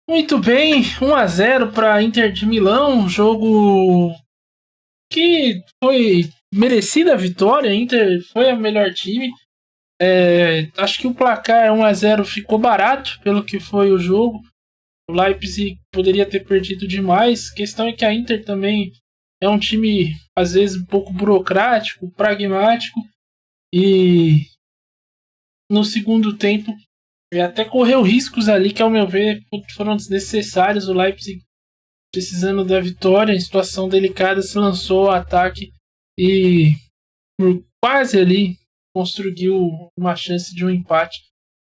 Muito bem, 1-0 para Inter de Milão, um jogo que foi merecida a vitória. A Inter foi a melhor time. Acho que o placar 1-0 ficou barato pelo que foi o jogo. O Leipzig poderia ter perdido demais. A questão é que a Inter também é um time às vezes um pouco burocrático, pragmático e no segundo tempo até correu riscos ali que ao meu ver foram desnecessários. O Leipzig precisando da vitória, em situação delicada, se lançou ao ataque e por quase ali construiu uma chance de um empate.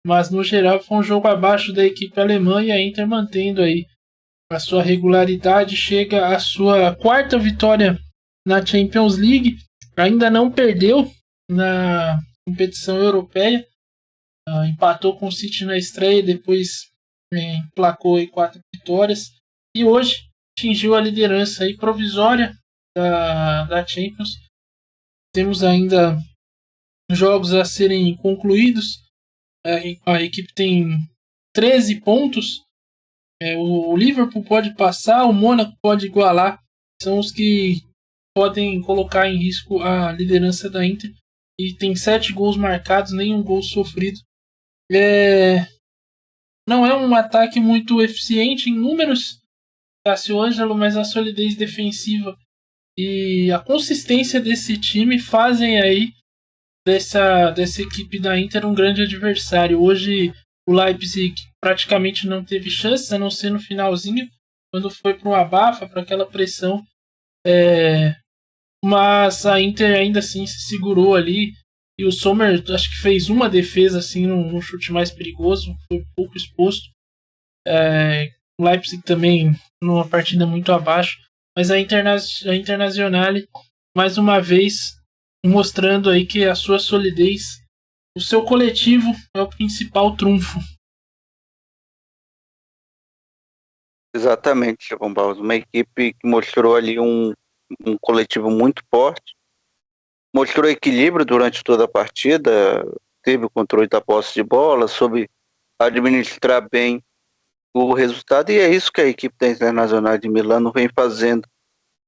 Mas no geral foi um jogo abaixo da equipe alemã e a Inter mantendo aí a sua regularidade, chega à sua quarta vitória na Champions League, ainda não perdeu na competição europeia, empatou com o City na estreia, depois emplacou aí 4 vitórias e hoje atingiu a liderança aí provisória da Champions. Temos ainda jogos a serem concluídos. A equipe tem 13 pontos. O Liverpool pode passar, o Mônaco pode igualar. São os que podem colocar em risco a liderança da Inter. E tem 7 gols marcados, nenhum gol sofrido. Não é um ataque muito eficiente em números, Cássio Ângelo, mas a solidez defensiva e a consistência desse time fazem aí dessa equipe da Inter um grande adversário. Hoje o Leipzig praticamente não teve chances, a não ser no finalzinho, quando foi para um abafa, para aquela pressão. Mas a Inter ainda assim se segurou ali. E o Sommer acho que fez uma defesa assim num chute mais perigoso, foi pouco exposto. O Leipzig também numa partida muito abaixo. Mas a Internazionale, mais uma vez, mostrando aí que a sua solidez, o seu coletivo é o principal trunfo. Exatamente, Chevon Barros. Uma equipe que mostrou ali um coletivo muito forte, mostrou equilíbrio durante toda a partida, teve o controle da posse de bola, soube administrar bem o resultado, e é isso que a equipe da Internacional de Milano vem fazendo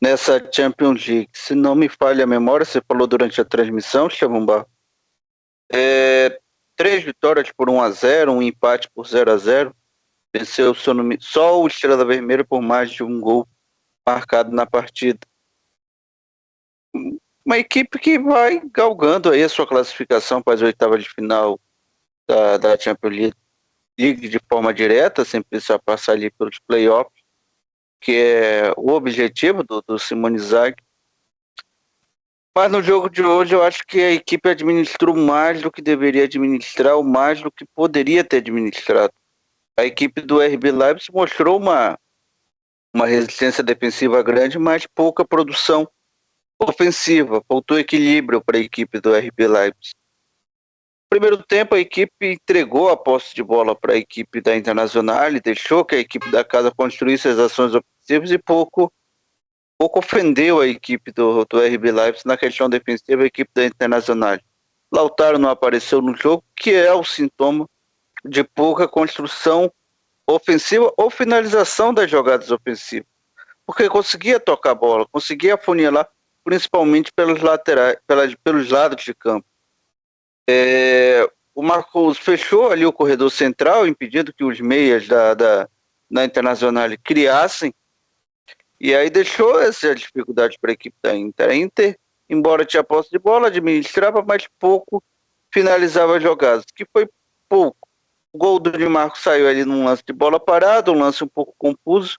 nessa Champions League. Se não me falha a memória, você falou durante a transmissão, Chevon Barros, 3 vitórias por 1-0, um empate por 0-0. Venceu só o Estrela Vermelha por mais de um gol marcado na partida. Uma equipe que vai galgando aí a sua classificação para as oitavas de final da Champions League de forma direta, sem precisar passar ali pelos playoffs, que é o objetivo do Simone Inzaghi. Mas no jogo de hoje eu acho que a equipe administrou mais do que deveria administrar, ou mais do que poderia ter administrado. A equipe do RB Leipzig mostrou uma resistência defensiva grande, mas pouca produção ofensiva. Faltou equilíbrio para a equipe do RB Leipzig. No primeiro tempo, a equipe entregou a posse de bola para a equipe da Internacional e deixou que a equipe da casa construísse as ações ofensivas e pouco ofendeu a equipe do RB Leipzig na questão defensiva, a equipe da Internacional. Lautaro não apareceu no jogo, que é o sintoma de pouca construção ofensiva ou finalização das jogadas ofensivas. Porque conseguia tocar a bola, conseguia afunilar, principalmente pelos laterais, pelos lados de campo. O Marcos fechou ali o corredor central, impedindo que os meias da Internacional criassem, e aí deixou essa dificuldade para a equipe da Inter. A Inter, embora tinha posse de bola, administrava, mas pouco finalizava as jogadas, que foi pouco. O gol do Di Marco saiu ali num lance de bola parada, um lance um pouco confuso.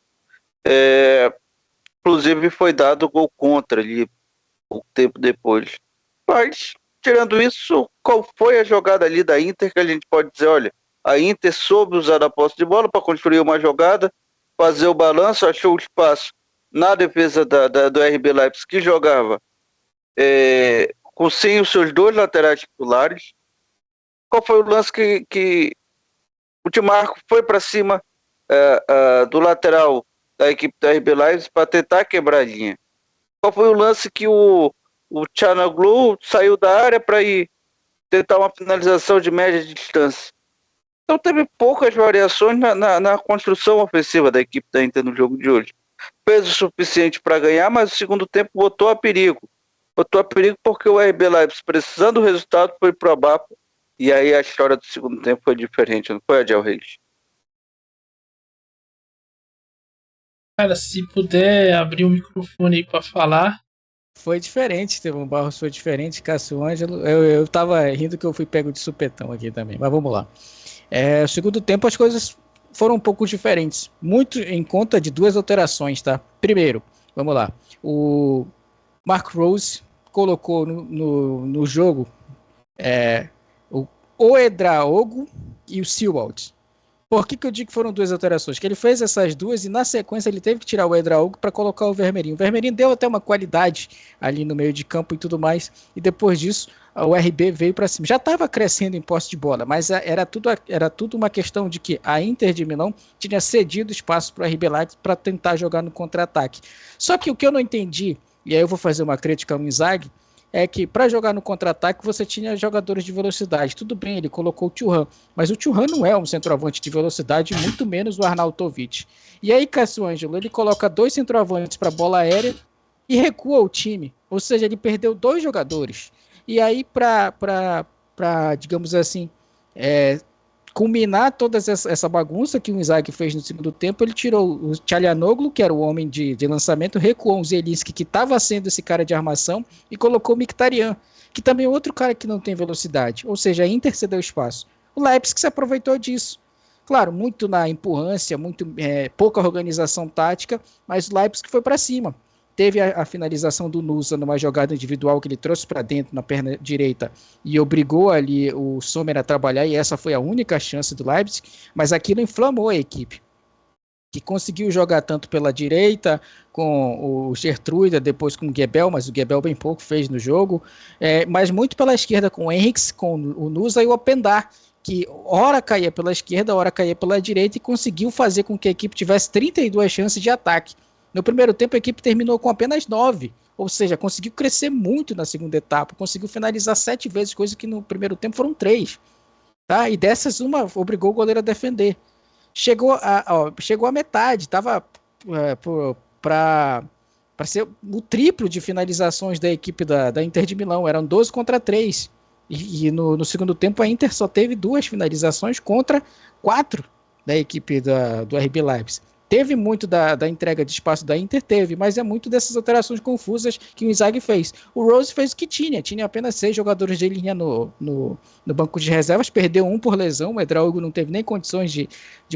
Inclusive foi dado o gol contra ali pouco tempo depois. Mas, tirando isso, qual foi a jogada ali da Inter que a gente pode dizer, olha, a Inter soube usar a posse de bola para construir uma jogada, fazer o balanço, achou o espaço na defesa do RB Leipzig, que jogava sem os seus 2 laterais titulares. Qual foi o lance que o Di Marco foi para cima do lateral da equipe do RB Leipzig para tentar quebrar a linha? Qual foi o lance que o Çalhanoğlu saiu da área para ir tentar uma finalização de média distância? Então teve poucas variações na construção ofensiva da equipe da Inter no jogo de hoje. Fez o suficiente para ganhar, mas o segundo tempo botou a perigo. Botou a perigo porque o RB Leipzig, precisando do resultado, foi pro abafa. E aí a história do segundo tempo foi diferente, não foi, Adel Reis? Cara, se puder abrir o microfone aí pra falar. Foi diferente, Estevão Barros, foi diferente, Cássio Ângelo. Eu tava rindo que eu fui pego de supetão aqui também, mas vamos lá. No segundo tempo as coisas foram um pouco diferentes, muito em conta de duas alterações, tá? Primeiro, vamos lá, o Mark Rose colocou no jogo o Ouedraogo e o Sewald. Por que eu digo que foram duas alterações? Que ele fez essas duas e na sequência ele teve que tirar o Ouedraogo para colocar o Vermeerinho. O Vermeerinho deu até uma qualidade ali no meio de campo e tudo mais, e depois disso o RB veio para cima. Já estava crescendo em posse de bola, mas era tudo uma questão de que a Inter de Milão tinha cedido espaço para o RB Leipzig para tentar jogar no contra-ataque. Só que o que eu não entendi, e aí eu vou fazer uma crítica ao Inzaghi, é que para jogar no contra-ataque você tinha jogadores de velocidade. Tudo bem, ele colocou o Thuram, mas o Thuram não é um centroavante de velocidade, muito menos o Arnautovic. E aí, Cássio Ângelo, ele coloca dois centroavantes para bola aérea e recua o time. Ou seja, ele perdeu dois jogadores. E aí, para digamos assim, culminar toda essa bagunça que o Inzaghi fez no segundo tempo, ele tirou o Çalhanoğlu, que era o homem de lançamento, recuou o Zelinski, que estava sendo esse cara de armação, e colocou o Mkhitaryan, que também é outro cara que não tem velocidade, ou seja, a Inter cedeu espaço. O Leipzig se aproveitou disso. Claro, muito na empurrância, pouca organização tática, mas o Leipzig foi para cima. Teve a finalização do Nusa numa jogada individual que ele trouxe para dentro na perna direita e obrigou ali o Sommer a trabalhar, e essa foi a única chance do Leipzig, mas aquilo inflamou a equipe, que conseguiu jogar tanto pela direita com o Gertruida, depois com o Gebel, mas o Gebel bem pouco fez no jogo, mas muito pela esquerda com o Henriks, com o Nusa e o Opendar, que ora caía pela esquerda, ora caía pela direita, e conseguiu fazer com que a equipe tivesse 32 chances de ataque. No primeiro tempo, a equipe terminou com apenas 9, ou seja, conseguiu crescer muito na segunda etapa, conseguiu finalizar 7 vezes, coisa que no primeiro tempo foram 3. Tá? E dessas, uma obrigou o goleiro a defender. Chegou a metade, estava para ser o triplo de finalizações da equipe da Inter de Milão, eram 12 contra 3. E no segundo tempo, a Inter só teve 2 finalizações contra 4 da equipe do RB Leipzig. Teve muito da entrega de espaço da Inter, mas é muito dessas alterações confusas que o Inzaghi fez. O Rose fez o que tinha apenas 6 jogadores de linha no banco de reservas, perdeu um por lesão, o Ouedraogo não teve nem condições de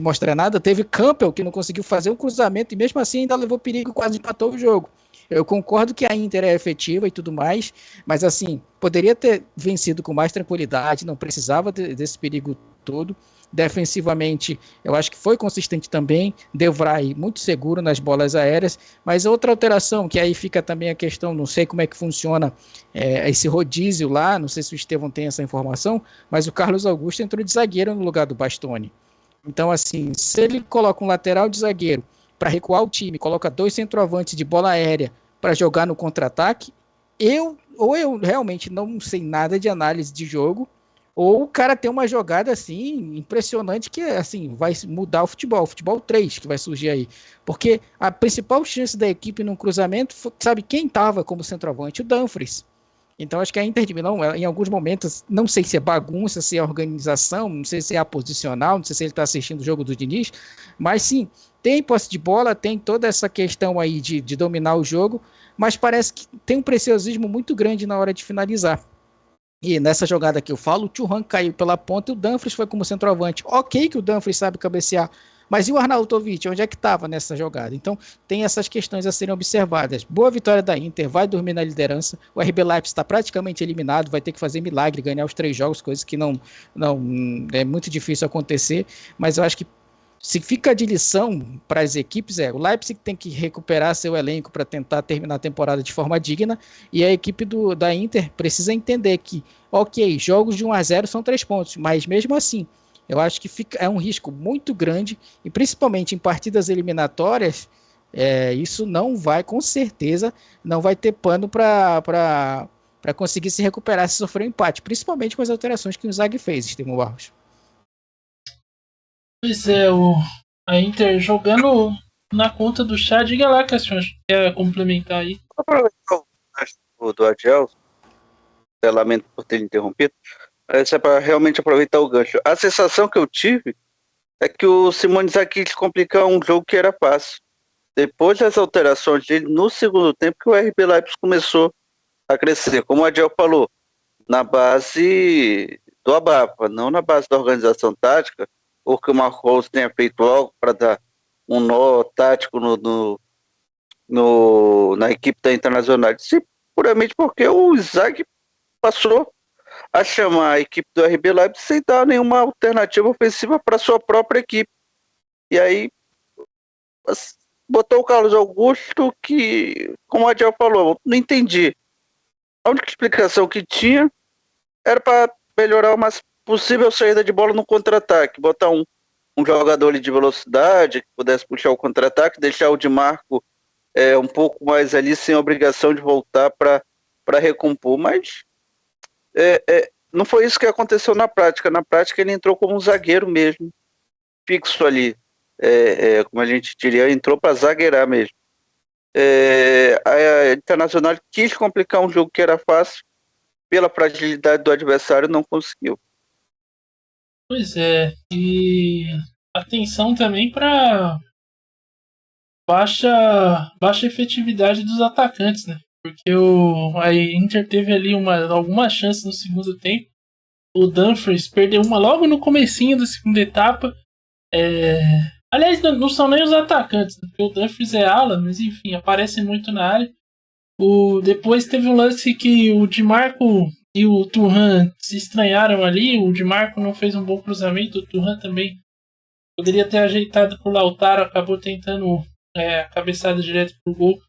mostrar nada, teve Campbell, que não conseguiu fazer um cruzamento, e mesmo assim ainda levou perigo e quase empatou o jogo. Eu concordo que a Inter é efetiva e tudo mais, mas assim, poderia ter vencido com mais tranquilidade, não precisava desse perigo todo. Defensivamente, eu acho que foi consistente também, De Vrij muito seguro nas bolas aéreas, mas outra alteração, que aí fica também a questão, não sei como é que funciona esse rodízio lá, não sei se o Estevão tem essa informação, mas o Carlos Augusto entrou de zagueiro no lugar do Bastoni. Então, assim, se ele coloca um lateral de zagueiro para recuar o time, coloca 2 centroavantes de bola aérea para jogar no contra-ataque, eu realmente não sei nada de análise de jogo, ou o cara tem uma jogada assim impressionante que assim vai mudar o futebol 3 que vai surgir aí, porque a principal chance da equipe num cruzamento, sabe quem estava como centroavante? O Dumfries. Então acho que a Inter de Milão, em alguns momentos, não sei se é bagunça, se é organização, não sei se é a posicional, não sei se ele está assistindo o jogo do Diniz, mas sim, tem posse de bola, tem toda essa questão aí de dominar o jogo, mas parece que tem um preciosismo muito grande na hora de finalizar. E nessa jogada que eu falo, o Thuram caiu pela ponta e o Dumfries foi como centroavante. Ok que o Dumfries sabe cabecear, mas e o Arnautovic, onde é que estava nessa jogada? Então tem essas questões a serem observadas. Boa vitória da Inter, vai dormir na liderança. O RB Leipzig está praticamente eliminado, vai ter que fazer milagre, ganhar os 3 jogos, coisa que não é muito difícil acontecer, mas eu acho que se fica de lição para as equipes, o Leipzig tem que recuperar seu elenco para tentar terminar a temporada de forma digna, e a equipe da Inter precisa entender que, ok, jogos de 1-0 são 3 pontos, mas mesmo assim, eu acho que é um risco muito grande, e principalmente em partidas eliminatórias, isso não vai, com certeza, não vai ter pano para conseguir se recuperar se sofrer um empate, principalmente com as alterações que o Inzaghi fez, Estevão Barros. Pois é, a Inter jogando na conta do chá. Diga lá, Cassiano, quer complementar aí. Aproveitar o gancho do Adiel, lamento por ter interrompido, isso é para realmente aproveitar o gancho. A sensação que eu tive é que o Simone Inzaghi quis complicar um jogo que era fácil. Depois das alterações dele, no segundo tempo, que o RB Leipzig começou a crescer. Como o Adiel falou, na base do Abafa, não na base da organização tática, ou que o Marcos tenha feito logo para dar um nó tático na equipe da Internacional. Sim, puramente porque o Zag passou a chamar a equipe do RB Leipzig sem dar nenhuma alternativa ofensiva para sua própria equipe. E aí botou o Carlos Augusto que, como o Adiel falou, não entendi. A única explicação que tinha era para melhorar uma possível saída de bola no contra-ataque, botar um jogador ali de velocidade que pudesse puxar o contra-ataque, deixar o Di Marco um pouco mais ali sem obrigação de voltar para recompor, mas não foi isso que aconteceu na prática. Na prática ele entrou como um zagueiro mesmo, fixo ali, como a gente diria, entrou para zagueirar mesmo. A Internacional quis complicar um jogo que era fácil, pela fragilidade do adversário não conseguiu. Pois é, e atenção também para baixa efetividade dos atacantes, né? Porque a Inter teve ali algumas chances no segundo tempo. O Dumfries perdeu uma logo no comecinho da segunda etapa. Aliás, não são nem os atacantes, né? Porque o Dumfries é ala, mas enfim, aparece muito na área. Depois teve um lance que o Di Marco e o Thuram se estranharam ali. O Di Marco não fez um bom cruzamento, o Thuram também poderia ter ajeitado pro Lautaro, acabou tentando a cabeçada direto pro gol.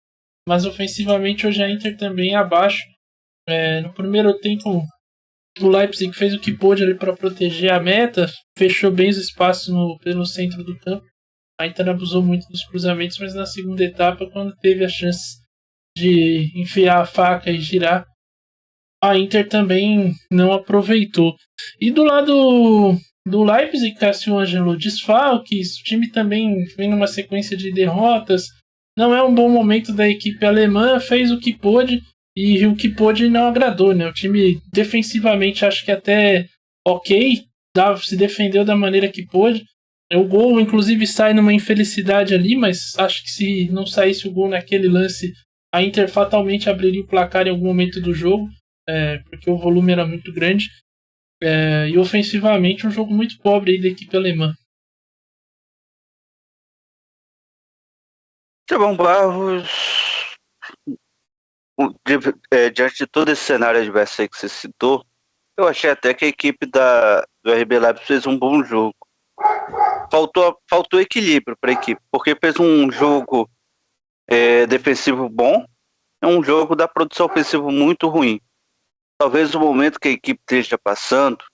Mas ofensivamente hoje a Inter também abaixo. No primeiro tempo o Leipzig fez o que pôde ali para proteger a meta, fechou bem os espaços pelo centro do campo. A Inter abusou muito dos cruzamentos, mas na segunda etapa, quando teve a chance de enfiar a faca e girar, a Inter também não aproveitou. E do lado do Leipzig, Cássio Ângelo, desfalques, o time também vem numa sequência de derrotas, não é um bom momento da equipe alemã, fez o que pôde, e o que pôde não agradou, né? O time defensivamente acho que até ok, se defendeu da maneira que pôde. O gol, inclusive, sai numa infelicidade ali, mas acho que se não saísse o gol naquele lance, a Inter fatalmente abriria o placar em algum momento do jogo, porque o volume era muito grande. E ofensivamente, um jogo muito pobre aí da equipe alemã. Estevão Barros, diante de todo esse cenário adverso aí que você citou, eu achei até que a equipe do RB Leipzig fez um bom jogo. Faltou equilíbrio para a equipe, porque fez um jogo defensivo bom e um jogo da produção ofensiva muito ruim. Talvez o momento que a equipe esteja passando,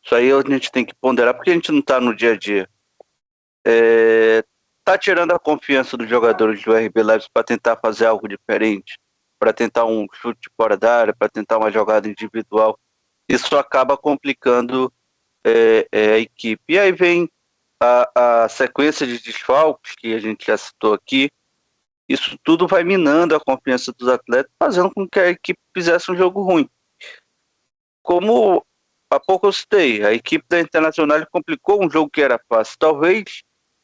isso aí a gente tem que ponderar, porque a gente não está no dia a dia. Tá tirando a confiança dos jogadores do RB Leipzig para tentar fazer algo diferente, para tentar um chute fora da área, para tentar uma jogada individual. Isso acaba complicando a equipe. E aí vem a sequência de desfalques que a gente já citou aqui. Isso tudo vai minando a confiança dos atletas, fazendo com que a equipe fizesse um jogo ruim. Como há pouco eu citei, a equipe da Internacional complicou um jogo que era fácil. Talvez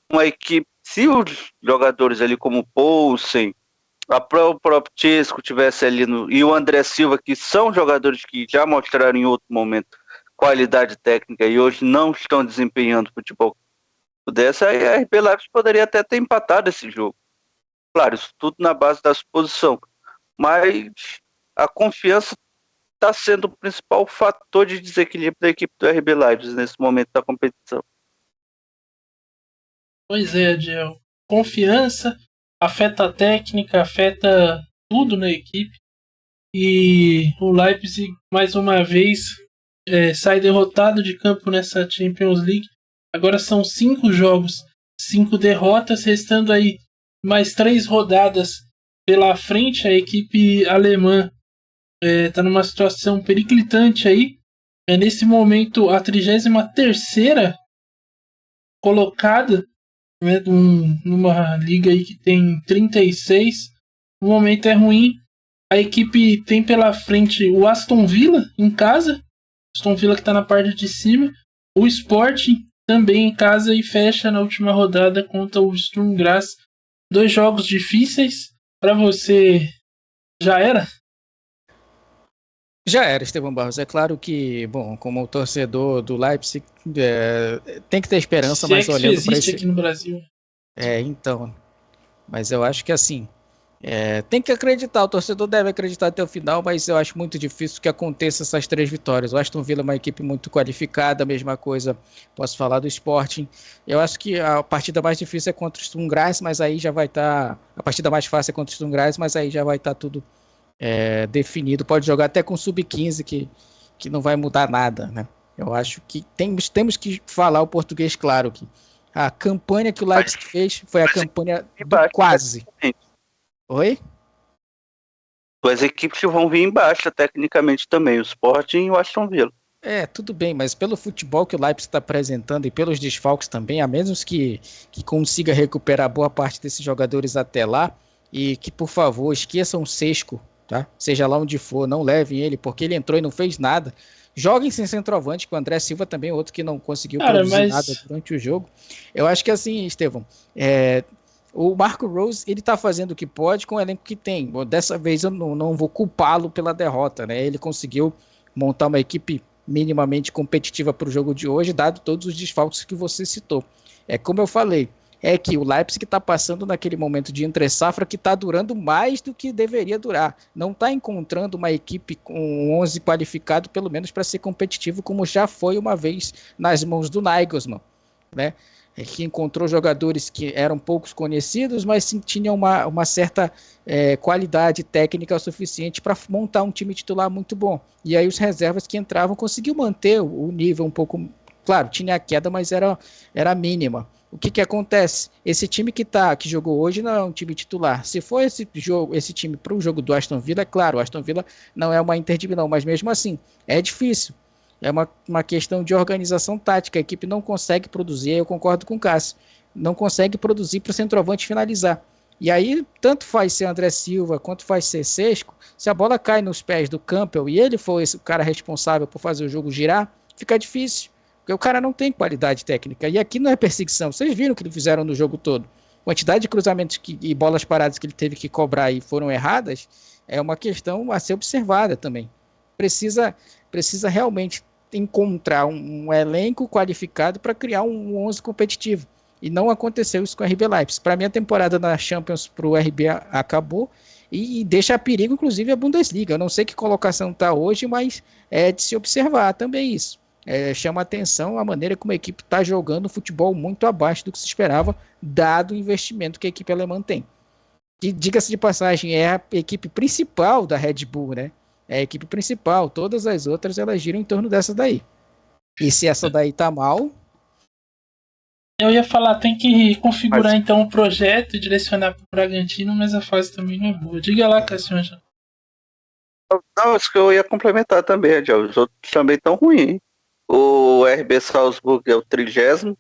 uma equipe, se os jogadores ali como o Poulsen, o próprio Chesco tivesse ali e o André Silva, que são jogadores que já mostraram em outro momento qualidade técnica e hoje não estão desempenhando futebol pudesse, aí a RB Leipzig poderia até ter empatado esse jogo. Claro, isso tudo na base da suposição, mas a confiança está sendo o principal fator de desequilíbrio da equipe do RB Leipzig nesse momento da competição. Pois é, Adiel. Confiança afeta a técnica, afeta tudo na equipe. E o Leipzig, mais uma vez, sai derrotado de campo nessa Champions League. Agora são 5 jogos, 5 derrotas, restando aí mais 3 rodadas pela frente. A equipe alemã está numa situação periclitante aí. Nesse momento, a 33ª colocada, né, numa liga aí que tem 36. O momento é ruim. A equipe tem pela frente o Aston Villa em casa. Aston Villa que está na parte de cima. O Sporting também em casa e fecha na última rodada contra o Sturm Graz. 2 jogos difíceis. Para você, já era? Já era, Estevão Barros. É claro que, bom, como torcedor do Leipzig, tem que ter esperança, Se mas é que isso olhando para existe esse. aqui no Brasil. Então. Mas eu acho que assim. Tem que acreditar, o torcedor deve acreditar até o final, mas eu acho muito difícil que aconteça essas 3 vitórias. O Aston Villa é uma equipe muito qualificada, a mesma coisa posso falar do Sporting. Eu acho que a partida mais difícil é contra o Sturm Graz, mas aí já vai estar. A partida mais fácil é contra o Sturm Graz, mas aí já vai estar tudo definido. Pode jogar até com sub-15, que não vai mudar nada, né? Eu acho que temos que falar o português claro aqui. A campanha que o Leipzig fez foi a campanha do quase. Oi? As equipes que vão vir embaixo, tecnicamente também, o Sporting e o Aston Villa. Tudo bem, mas pelo futebol que o Leipzig está apresentando e pelos desfalques também, a menos que consiga recuperar boa parte desses jogadores até lá, e que, por favor, esqueçam o Sesco, tá? Seja lá onde for, não levem ele, porque ele entrou e não fez nada. Joguem sem centroavante, que o André Silva também é outro que não conseguiu produzir nada durante o jogo. Eu acho que assim, Estevão, o Marco Rose, ele tá fazendo o que pode com o elenco que tem. Dessa vez eu não vou culpá-lo pela derrota, né? Ele conseguiu montar uma equipe minimamente competitiva para o jogo de hoje, dado todos os desfalques que você citou. Como eu falei, é que o Leipzig está passando naquele momento de entre-safra que está durando mais do que deveria durar. Não está encontrando uma equipe com 11 qualificado, pelo menos para ser competitivo, como já foi uma vez nas mãos do Nagelsmann, né? Que encontrou jogadores que eram poucos conhecidos, mas tinham uma certa qualidade técnica suficiente para montar um time titular muito bom. E aí os reservas que entravam conseguiu manter o nível um pouco... Claro, tinha a queda, mas era mínima. O que acontece? Esse time que jogou hoje não é um time titular. Se for esse time para o jogo do Aston Villa, é claro, o Aston Villa não é uma Inter de Milão, mas mesmo assim, é difícil. É uma questão de organização tática. A equipe não consegue produzir, eu concordo com o Cássio, não consegue produzir para o centroavante finalizar. E aí, tanto faz ser André Silva, quanto faz ser Sesco, se a bola cai nos pés do Campbell e ele for o cara responsável por fazer o jogo girar, fica difícil. Porque o cara não tem qualidade técnica. E aqui não é perseguição. Vocês viram o que ele fizeram no jogo todo. A quantidade de cruzamentos e bolas paradas que ele teve que cobrar e foram erradas é uma questão a ser observada também. Precisa realmente encontrar um elenco qualificado para criar um 11 competitivo. E não aconteceu isso com o RB Leipzig. Para mim, a temporada na Champions para o RB acabou e deixa a perigo, inclusive, a Bundesliga. Eu não sei que colocação está hoje, mas é de se observar também isso. Chama atenção a maneira como a equipe está jogando futebol muito abaixo do que se esperava, dado o investimento que a equipe alemã tem. E, diga-se de passagem, é a equipe principal da Red Bull, né? É a equipe principal, todas as outras elas giram em torno dessa daí. E se essa daí tá mal... Eu ia falar, tem que configurar então o projeto e direcionar para o Bragantino, mas a fase também não é boa. Diga lá, Cassiano. Não, isso que eu ia complementar também, Ediel. Os outros também estão ruins. O RB Salzburg é o 30º,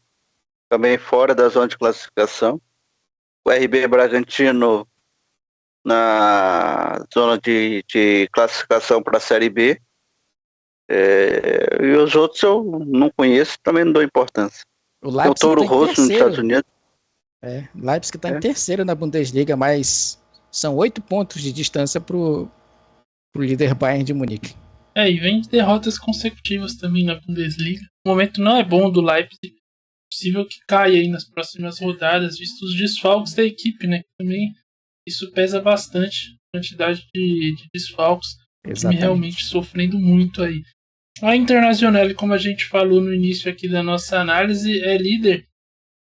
também fora da zona de classificação. O RB Bragantino na zona de classificação para a Série B. E os outros eu não conheço, também não dou importância. O Leipzig Toro Rosso nos Estados Unidos. O Leipzig está em terceiro na Bundesliga, mas são 8 pontos de distância para o líder Bayern de Munique. E vem de derrotas consecutivas também na Bundesliga. O momento não é bom do Leipzig. É possível que caia aí nas próximas rodadas, visto os desfalques da equipe, né? Também isso pesa bastante, a quantidade de desfalques. O time realmente sofrendo muito aí. A Internazionale, como a gente falou no início aqui da nossa análise, é líder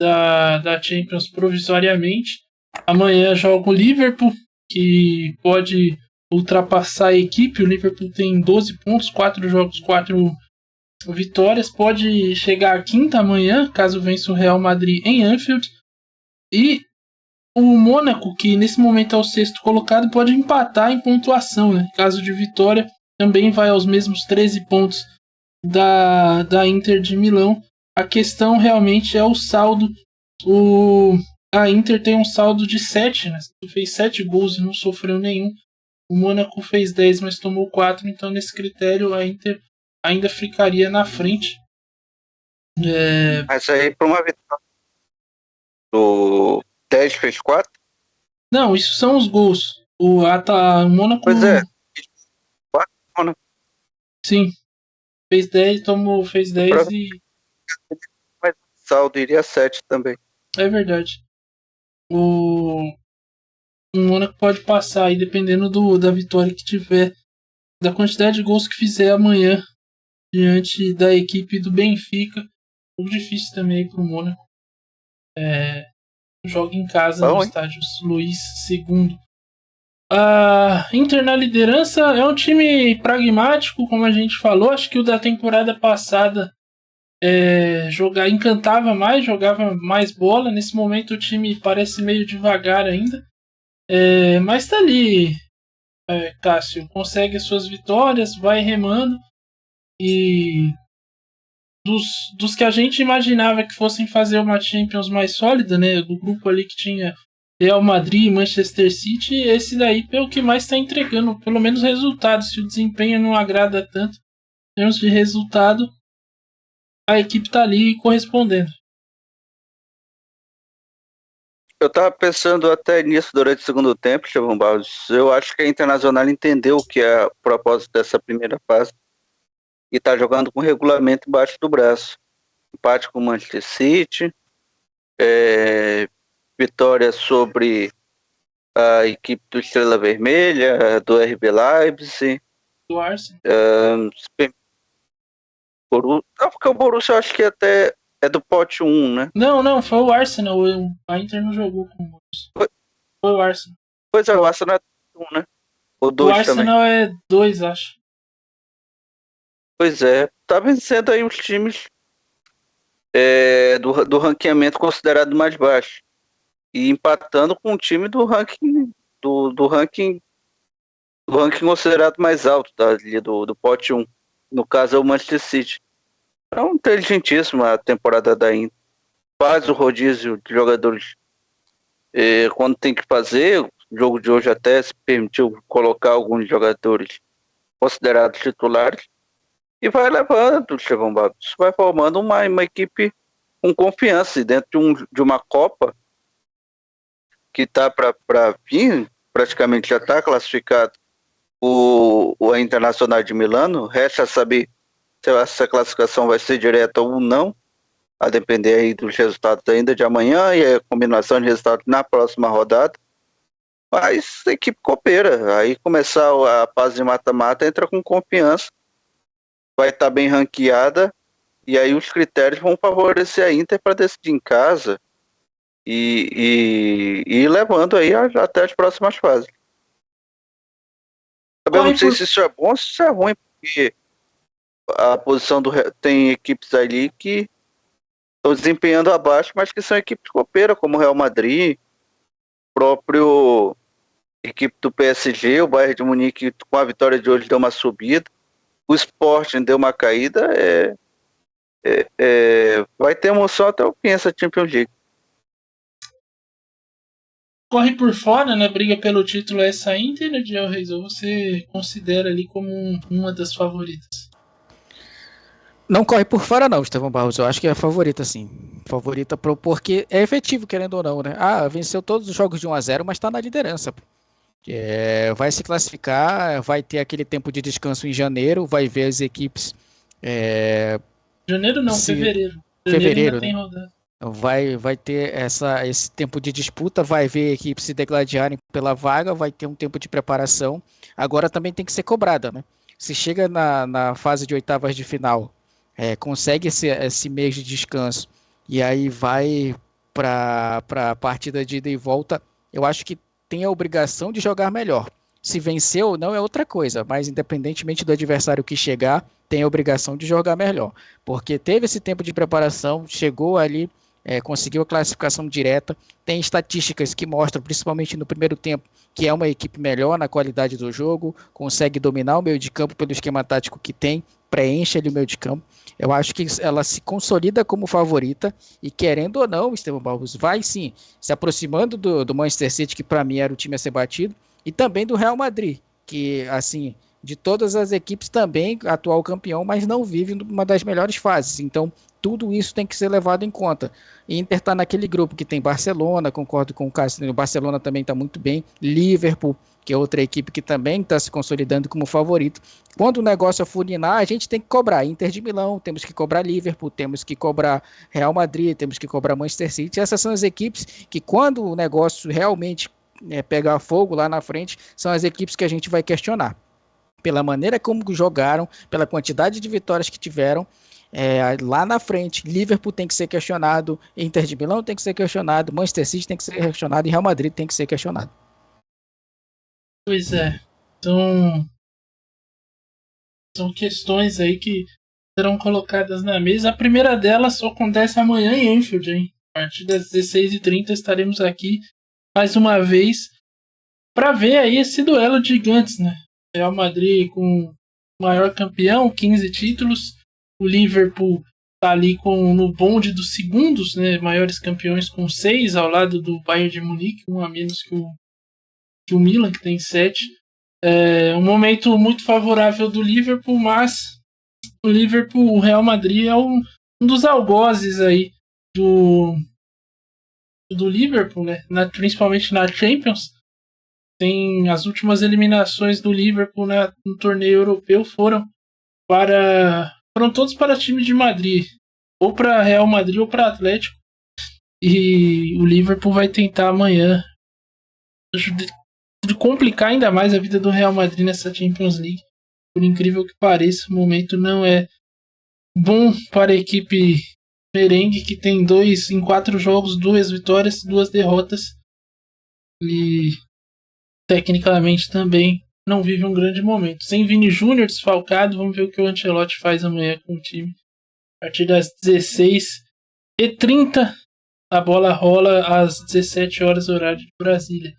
da Champions provisoriamente. Amanhã joga o Liverpool, que pode ultrapassar a equipe. O Liverpool tem 12 pontos, 4 jogos, 4 vitórias. Pode chegar à quinta amanhã, caso vença o Real Madrid em Anfield. E o Mônaco, que nesse momento é o 6º colocado, pode empatar em pontuação, né? Caso de vitória, também vai aos mesmos 13 pontos da Inter de Milão. A questão realmente é o saldo. A Inter tem um saldo de 7, né? Fez 7 gols e não sofreu nenhum. O Mônaco fez 10, mas tomou 4. Então, nesse critério, a Inter ainda ficaria na frente. Mas aí, para uma vitória, o 10 fez 4? Não, isso são os gols. O Mônaco. Pois é. 4, né? Sim. Fez 10, fez 10 e. Mas o saldo iria 7 também. É verdade. O Mônaco pode passar aí, dependendo da vitória que tiver. Da quantidade de gols que fizer amanhã. Diante da equipe do Benfica. Um pouco difícil também para o Mônaco. Joga em casa no estádio Luís II. A Inter na liderança é um time pragmático, como a gente falou. Acho que o da temporada passada encantava mais, jogava mais bola. Nesse momento o time parece meio devagar ainda. Mas tá ali, Cássio. Consegue as suas vitórias, vai remando. E dos que a gente imaginava que fossem fazer uma Champions mais sólida, né? Do grupo ali que tinha Real Madrid e Manchester City, esse daí é o que mais está entregando, pelo menos resultados. Se o desempenho não agrada tanto, em termos de resultado, a equipe está ali correspondendo. Eu estava pensando até nisso durante o segundo tempo, Estevão Barros. Eu acho que a Internacional entendeu o que é o propósito dessa primeira fase e está jogando com o regulamento embaixo do braço. Empate com o Manchester City, vitória sobre a equipe do Estrela Vermelha, do RB Leipzig, do Arsenal. Porque o Borussia eu acho que até é do pote 1, né? Não, foi o Arsenal. A Inter não jogou com o Borussia. Foi o Arsenal. Pois é, o Arsenal é 1, né? O 2 o Arsenal também. É 2, acho. Pois é, tá vencendo aí os times do ranqueamento considerado mais baixo. E empatando com o time do ranking do ranking considerado mais alto, tá? Do pote 1. No caso é o Manchester City. É inteligentíssima a temporada da Inter. Faz o rodízio de jogadores quando tem que fazer. O jogo de hoje até se permitiu colocar alguns jogadores considerados titulares. E vai levando, Estevão Barros. Vai formando uma equipe com confiança. E dentro de uma Copa que está para vir, praticamente já está classificado o Internacional de Milano. Resta saber se essa classificação vai ser direta ou não, a depender aí dos resultados ainda de amanhã e a combinação de resultados na próxima rodada. Mas a equipe copeira. Aí começar a fase de mata-mata, entra com confiança, vai estar bem ranqueada, e aí os critérios vão favorecer a Inter para decidir em casa e ir levando aí até as próximas fases. Eu não sei se isso é bom ou se isso é ruim, porque a posição tem equipes ali que estão desempenhando abaixo, mas que são equipes copeiras, como o Real Madrid, próprio equipe do PSG, o Bayern de Munique com a vitória de hoje deu uma subida, o Sporting deu uma caída, vai ter emoção até o fim essa Champions League. Corre por fora, né? Briga pelo título essa Inter, né, Diel Reis? Ou você considera ali como uma das favoritas? Não corre por fora não, Estevão Barros. Eu acho que é a favorita, sim. Favorita porque é efetivo, querendo ou não, né? Venceu todos os jogos de 1-0, mas está na liderança. Vai se classificar, vai ter aquele tempo de descanso em janeiro, vai ver as equipes... Janeiro não, fevereiro. Fevereiro, ainda tem né? rodada. Vai ter esse tempo de disputa, vai ver equipes se degladiarem pela vaga, vai ter um tempo de preparação. Agora também tem que ser cobrada, né? Se chega na fase de oitavas de final, consegue esse mês de descanso e aí vai para a partida de ida e volta, eu acho que tem a obrigação de jogar melhor. Se vencer ou não é outra coisa, mas independentemente do adversário que chegar, tem a obrigação de jogar melhor. Porque teve esse tempo de preparação, chegou ali conseguiu a classificação direta, tem estatísticas que mostram, principalmente no primeiro tempo, que é uma equipe melhor na qualidade do jogo, consegue dominar o meio de campo pelo esquema tático que tem, preenche ali o meio de campo. Eu acho que ela se consolida como favorita e, querendo ou não, o Esteban Barros vai sim se aproximando do Manchester City, que para mim era o time a ser batido, e também do Real Madrid, que assim, de todas as equipes também atual campeão, mas não vive uma das melhores fases. Então tudo isso tem que ser levado em conta. Inter está naquele grupo que tem Barcelona, concordo com o Cássio, o Barcelona também está muito bem, Liverpool, que é outra equipe que também está se consolidando como favorito. Quando o negócio afunilar, a gente tem que cobrar Inter de Milão, temos que cobrar Liverpool, temos que cobrar Real Madrid, temos que cobrar Manchester City. Essas são as equipes que, quando o negócio realmente pegar fogo lá na frente, são as equipes que a gente vai questionar. Pela maneira como jogaram, pela quantidade de vitórias que tiveram, lá na frente, Liverpool tem que ser questionado, Inter de Milão tem que ser questionado, Manchester City tem que ser questionado e Real Madrid tem que ser questionado. Pois é. Então, são questões aí que serão colocadas na mesa. A primeira delas só acontece amanhã em Anfield, hein? A partir das 16h30 estaremos aqui mais uma vez para ver aí esse duelo de gigantes, né? Real Madrid com o maior campeão, 15 títulos. O Liverpool tá ali no bonde dos segundos, né? Maiores campeões com 6, ao lado do Bayern de Munique, um a menos que o Milan, que tem 7. Um momento muito favorável do Liverpool, mas o Real Madrid é um dos algozes aí do Liverpool, né? Principalmente na Champions. Tem as últimas eliminações do Liverpool no torneio europeu foram todos para time de Madrid, ou para Real Madrid ou para Atlético, e o Liverpool vai tentar amanhã de complicar ainda mais a vida do Real Madrid nessa Champions League. Por incrível que pareça, o momento não é bom para a equipe merengue, que tem em 4 jogos, 2 vitórias, 2 derrotas, e tecnicamente também não vive um grande momento. Sem Vini Júnior desfalcado, vamos ver o que o Ancelotti faz amanhã com o time. A partir das 16h30, a bola rola às 17 horas, horário de Brasília.